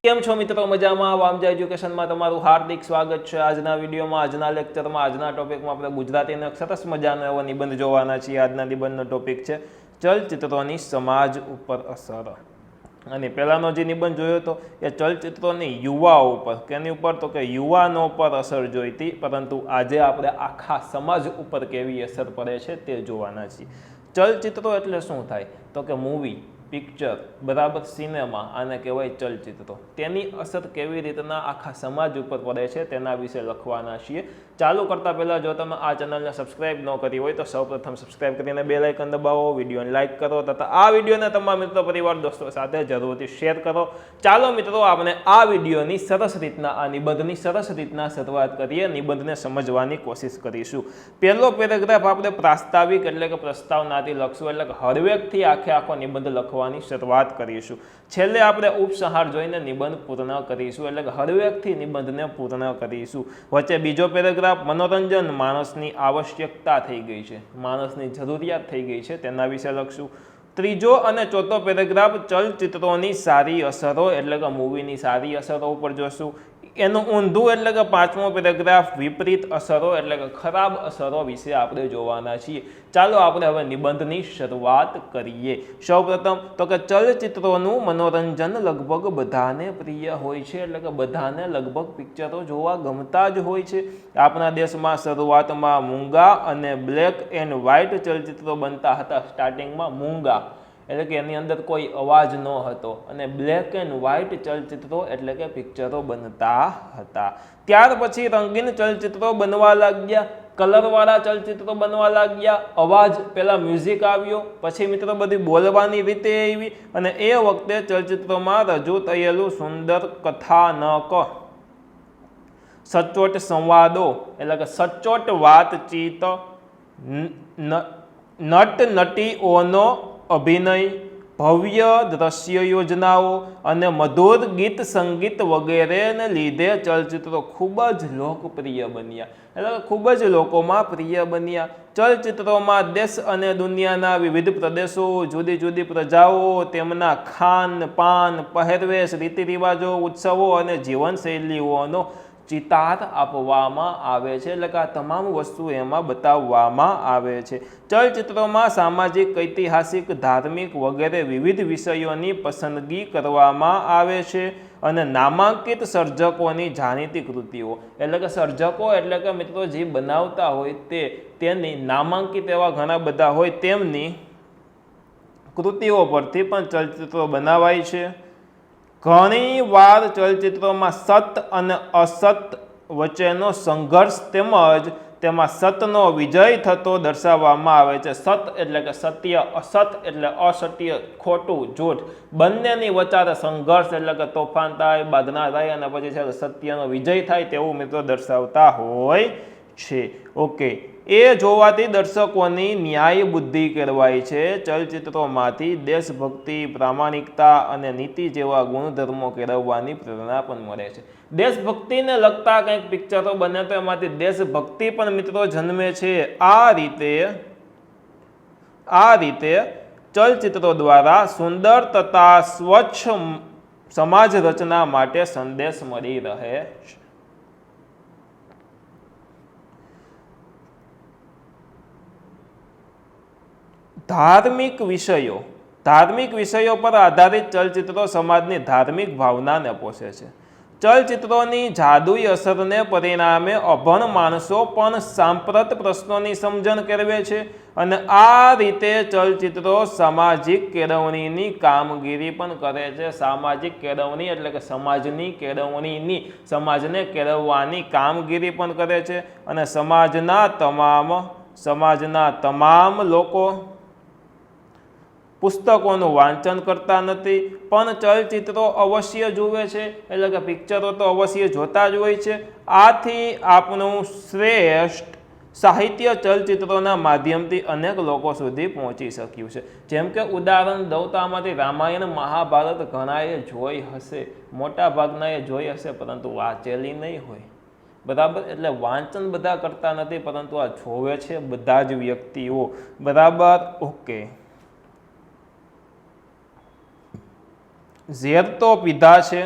કેમ છો મિત્રો? મજામાં? વામજા એજ્યુકેશનમાં તમારું હાર્દિક સ્વાગત છે. આજના વિડીયોમાં, આજના લેક્ચરમાં, આજના ટોપિકમાં આપણે ગુજરાતીનો એક સરસ મજાનો એવો નિબંધ જોવાના છીએ. આજના નિબંધનો ટોપિક છે ચલચિત્રોની સમાજ ઉપર અસર. અને પહેલાનો જે નિબંધ જોયો હતો એ ચલચિત્રોની યુવાઓ ઉપર, કેની ઉપર? તો કે યુવાનો પર અસર જોઈ હતી. પરંતુ આજે આપણે આખા સમાજ ઉપર કેવી અસર પડે છે તે જોવાના છીએ. ચલચિત્રો એટલે શું થાય? તો કે મૂવી, પિક્ચર, બરાબર, સિનેમા, આને કહેવાય ચલચિત્રો. તેની અસર કેવી રીતના આખા સમાજ ઉપર પડે છે તેના વિશે લખવાના છીએ. ચાલુ કરતાં પહેલાં જો તમે આ ચેનલને સબસ્ક્રાઇબ ન કરી હોય તો સૌપ્રથમ સબસ્ક્રાઇબ કરીને બેલ આઇકન દબાવો, વિડીયોને લાઇક કરો તથા આ વિડીયોને તમારા મિત્રો, પરિવાર, દોસ્તો સાથે જરૂરથી શેર કરો. ચાલો મિત્રો, આપણે આ વિડીયોની સરસ રીતના, આ નિબંધની સરસ રીતના શરૂઆત કરીએ. નિબંધને સમજવાની કોશિશ કરીશું. પહેલો પેરેગ્રાફ આપણે પ્રાસ્તાવિક એટલે કે પ્રસ્તાવનાથી લખશું, એટલે કે હળવેકથી આખો નિબંધ લખવાની શરૂઆત કરીશું. છેલ્લે આપણે ઉપસંહાર જોઈને નિબંધ પૂર્ણ કરીશું, એટલે કે હળવેકથી નિબંધને પૂર્ણ કરીશું. વચ્ચે બીજો પેરેગ્રાફ મનોરંજન માણસની આવશ્યકતા થઈ ગઈ છે, માણસની જરૂરિયાત થઈ ગઈ છે, તેના વિશે લખશું. ત્રીજો અને ચોથો પેરેગ્રાફ ચલચિત્રોની સારી અસરો એટલે કે મૂવીની સારી અસરો ઉપર જોશું. એનું ઊંધું એટલે કે પાંચમો પેરેગ્રાફ વિપરીત અસરો એટલે કે ખરાબ અસરો વિશે આપણે જોવાના છીએ. ચાલો આપણે હવે નિબંધની શરૂઆત કરીએ. સૌપ્રથમ તો કે ચલચિત્રોનું મનોરંજન લગભગ બધાને પ્રિય હોય છે, એટલે કે બધાને લગભગ પિક્ચરો જોવા ગમતા જ હોય છે. આપણા દેશમાં શરૂઆતમાં મૂંગા અને બ્લેક એન્ડ વ્હાઇટ ચલચિત્રો બનતા હતા. સ્ટાર્ટિંગમાં મૂંગા એટલે કે એની અંદર કોઈ અવાજ ન હતો, અને બ્લેક એન્ડ વ્હાઇટ ચલચિત્રો એટલે કે પિક્ચરો બનતા હતા. ત્યાર પછી રંગીન ચલચિત્રો બનવા લાગ્યા, કલરવાળા ચલચિત્રો બનવા લાગ્યા. અવાજ, પહેલા મ્યુઝિક આવ્યો, પછી મિત્રો બધી બોલવાની રીતે આવી, અને એ વખતે ચલચિત્રોમાં રજૂ થયેલું સુંદર કથાનક, સચોટ સંવાદો એટલે કે સચોટ વાતચીત, નટ નટીઓનો અભિનય, ભવ્ય દ્રશ્ય યોજનાઓ અને મધુર ગીત સંગીત વગેરેને લીધે ચલચિત્રો ખૂબ જ લોકપ્રિય બન્યા, એટલે ખૂબ જ લોકોમાં પ્રિય બન્યા. ચલચિત્રોમાં દેશ અને દુનિયાના વિવિધ પ્રદેશો, જુદી જુદી પ્રજાઓ, તેમના ખાન પાન, પહેરવેશ, રીતિ રિવાજો, ઉત્સવો અને જીવનશૈલીઓનો ચિતાર આપવામાં આવે છે, એટલે કે આ તમામ વસ્તુ એમાં બતાવવામાં આવે છે. ચલચિત્રોમાં સામાજિક, ઐતિહાસિક, ધાર્મિક વગેરે વિવિધ વિષયોની પસંદગી કરવામાં આવે છે, અને નામાંકિત સર્જકોની જાણીતી કૃતિઓ એટલે કે સર્જકો એટલે કે મિત્રો જે બનાવતા હોય તેની નામાંકિત એવા ઘણા બધા હોય, તેમની કૃતિઓ પરથી પણ ચલચિત્રો બનાવાય છે. ઘણી વાર ચલચિત્રોમાં સત અને અસત વચ્ચેનો સંઘર્ષ તેમજ તેમાં સતનો વિજય થતો દર્શાવવામાં આવે છે. સત એટલે કે સત્ય, અસત એટલે અસત્ય, ખોટું, જૂઠ, બંનેની વચ્ચે સંઘર્ષ એટલે કે તોફાન થાય, બાદના થાય, અને પછી છે સત્યનો વિજય થાય તેવું મિત્રો દર્શાવતા હોય છે. ઓકે, એ જોવાથી દર્શકોની ન્યાય બુદ્ધિ કેળવાય છે. ચલચિત્રોમાંથી દેશભક્તિ, પ્રામાણિકતા અને નીતિ જેવા ગુણધર્મો કેળવવાની પ્રેરણા પણ મળે છે. દેશભક્તિને લગતા કંઈક પિક્ચરો બને તો એમાંથી દેશભક્તિ પણ મિત્રો જન્મે છે. આ રીતે ચલચિત્રો દ્વારા સુંદર તથા સ્વચ્છ સમાજ રચના માટે સંદેશ મળી રહે છે. ધાર્મિક વિષયો પર આધારિત ચલચિત્રો સમાજની ધાર્મિક ભાવનાને પોષે છે. ચલચિત્રોની જાદુઈ અસરને પરિણામે અભણ માણસો પણ સાંપ્રત પ્રશ્નોની સમજણ કેળવે છે, અને આ રીતે ચલચિત્રો સામાજિક કેળવણીની કામગીરી પણ કરે છે. સામાજિક કેળવણી એટલે કે સમાજની કેળવણીની, સમાજને કેળવવાની કામગીરી પણ કરે છે, અને સમાજના તમામ લોકો પુસ્તકોનું વાંચન કરતા નથી, પણ ચલચિત્રો અવશ્ય જુએ છે, એટલે કે પિક્ચરો તો અવશ્ય જોતા જ હોય છે. આથી આપણું શ્રેષ્ઠ સાહિત્ય ચલચિત્રોના માધ્યમથી અનેક લોકો સુધી પહોંચી શક્યું છે. જેમ કે ઉદાહરણ દઉં તો આમાંથી રામાયણ, મહાભારત ઘણાએ જોઈ હશે, મોટા ભાગનાએ જોઈ હશે, પરંતુ વાંચેલી નહીં હોય, બરાબર. એટલે વાંચન બધા કરતા નથી, પરંતુ આ જોવે છે બધા જ વ્યક્તિઓ, બરાબર. ઓકે, ઝેર તો પીધા છે,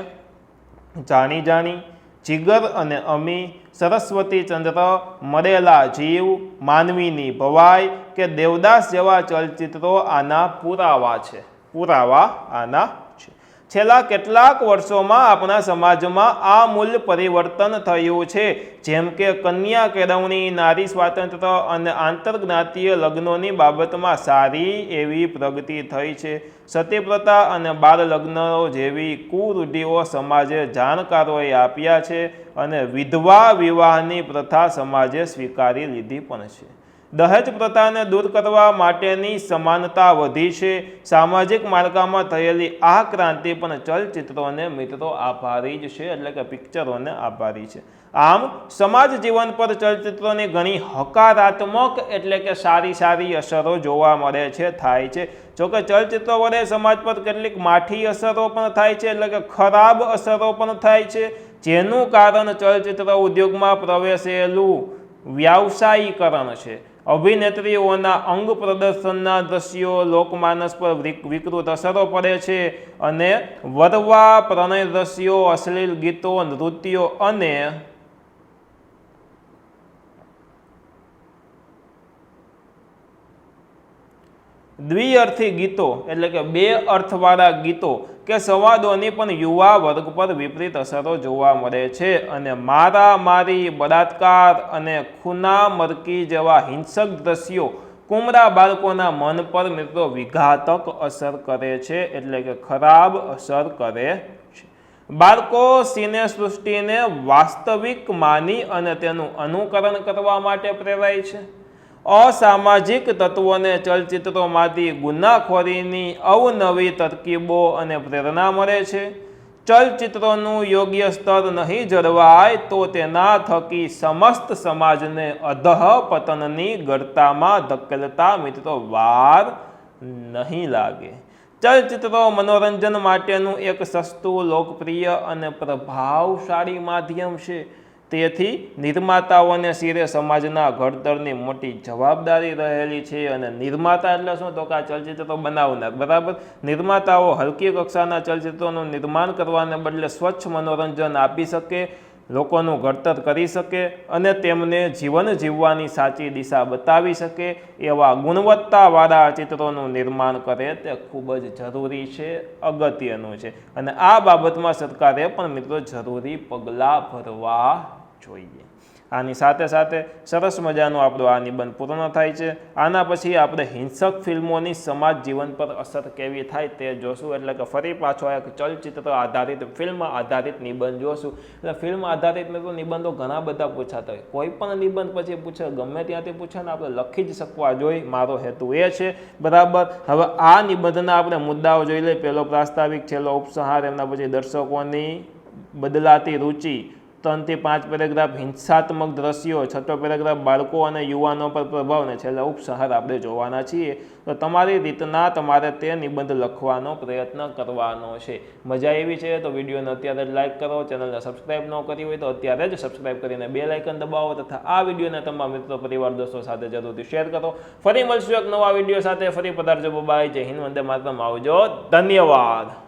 જાણી જાણી, જીગર અને અમી, સરસ્વતી ચંદ્ર, મરેલા જીવ, માનવીની ભવાઈ કે દેવદાસ જેવા ચલચિત્રો આના પુરાવા છે. પુરાવા આના છે. છેલ્લા કેટલાક વર્ષોમાં આપણા સમાજમાં આમૂલ પરિવર્તન થયું છે. જેમ કે કન્યા કેળવણી, નારી સ્વાતંત્ર્ય અને આંતરજ્ઞાતીય લગ્નોની બાબતમાં સારી એવી પ્રગતિ થઈ છે. સતી પ્રથા અને બાળ લગ્નો જેવી કુરૂઢિઓ સમાજે જાણકારોએ આપ્યા છે અને વિધવા વિવાહની પ્રથા સમાજે સ્વીકારી લીધી પણ છે. દહેજ પ્રથાને દૂર કરવા માટેની સમાનતા વધી છે. સામાજિક માળખામાં થયેલી આ ક્રાંતિ પણ ચલચિત્રોને મિત્રો આભારી જ છે, એટલે કે પિક્ચરોને આભારી છે. આમ સમાજ જીવન પર ચલચિત્રોની ઘણી હકારાત્મક એટલે કે સારી અસરો જોવા મળે છે, થાય છે. જોકે ચલચિત્રો વડે સમાજ પર કેટલીક માઠી અસરો પણ થાય છે, એટલે કે ખરાબ અસરો પણ થાય છે, જેનું કારણ ચલચિત્ર ઉદ્યોગમાં પ્રવેશેલું વ્યાવસાયીકરણ છે. અભિનેત્રીઓના અંગ પ્રદર્શનના દ્રશ્યો લોકમાનસ પર વિકૃત અસરો પડે છે અને વરવા પ્રણય દ્રશ્યો, અશ્લીલ ગીતો, નૃત્યો અને દ્વિઅર્થી ગીતો એટલે કે બે અર્થવાળા ગીતો કે સંવાદોની પણ યુવા વર્ગ પર વિપરીત અસરો જોવા મળે છે અને મારામારી, બળાત્કાર અને ખૂના મરકી જેવા હિંસક દ્રશ્યો કુમળા બાળકોના મન પર મિત્રો વિઘાતક અસર કરે છે, એટલે કે ખરાબ અસર કરે છે. બાળકો સિનેસૃષ્ટિને વાસ્તવિક માની અને તેનું અનુકરણ કરવા માટે પ્રેરાય છે. અસામાજિક તત્વોને ચલચિત્રોમાંથી ગુનાખોરીની અવનવી તરકીબો અને પ્રેરણા મળે છે. ચલચિત્રોનું યોગ્ય સ્તર નહીં જળવાય તો તેના થકી સમસ્ત સમાજને અધઃપતનની ગર્તામાં ધકેલતા મિત્રો વાર નહીં લાગે. ચલચિત્રો મનોરંજન માટેનું એક સસ્તું, લોકપ્રિય અને પ્રભાવશાળી માધ્યમ છે. તેથી નિર્માતાઓને સિરે સમાજના ઘડતરની મોટી જવાબદારી રહેલી છે અને નિર્માતા એટલે શું તો કે આ ચલચિત્રો બનાવનાર, બરાબર. નિર્માતાઓ હલકી કક્ષાના ચલચિત્રોનું નિર્માણ કરવાને બદલે સ્વચ્છ મનોરંજન આપી શકે, લોકોનું ઘડતર કરી શકે અને તેમને જીવન જીવવાની સાચી દિશા બતાવી શકે એવા ગુણવત્તાવાળા ચિત્રોનું નિર્માણ કરે તે ખૂબ જ જરૂરી છે, અગત્યનું છે અને આ બાબતમાં સરકારે પણ મિત્રો જરૂરી પગલાં ભરવા જોઈએ. આની સાથે સાથે સરસ મજાનું આપણું આ નિબંધ પૂર્ણ થાય છે. આના પછી આપણે હિંસક ફિલ્મોની સમાજ જીવન પર અસર કેવી થાય તે જોશું, એટલે કે ફરી પાછો એક ચલચિત્ર આધારિત, ફિલ્મ આધારિત નિબંધ જોશું. એટલે ફિલ્મ આધારિત મિત્રો નિબંધો ઘણા બધા પૂછાતા હોય, કોઈ પણ નિબંધ પછી પૂછે, ગમે ત્યાંથી પૂછે ને આપણે લખી જ શકવા જોઈએ, મારો હેતુ એ છે, બરાબર. હવે આ નિબંધના આપણે મુદ્દાઓ જોઈ લઈએ. પહેલો પ્રાસ્તાવિક, છેલ્લો ઉપસંહાર, એમના પછી દર્શકોની બદલાતી રુચિ, 3 થી 5 પેરેગ્રાફ હિંસાત્મક દ્રશ્યો, 6 પેરેગ્રાફ બાળકો અને યુવાનો પર પ્રભાવ અને છેલ્લા ઉપસંહાર આપણે જોવાના છીએ. તો તમારી રીતના તમારે તે નિબંધ લખવાનો પ્રયત્ન કરવાનો છે. મજા એવી છે તો વિડીયોને અત્યારે જ લાઇક કરો, ચેનલને સબસ્ક્રાઇબ ન કરી હોય તો અત્યારે જ સબસ્ક્રાઇબ કરીને બેલ આઇકન દબાવો તથા આ વિડીયોને તમારા મિત્રો, પરિવાર, દોસ્તો સાથે જરૂરથી શેર કરો. ફરી મળશું એક નવા વિડીયો સાથે. ફરી પધારજો. બાય. જય હિન્દ. વંદે માતરમ. આવજો. ધન્યવાદ.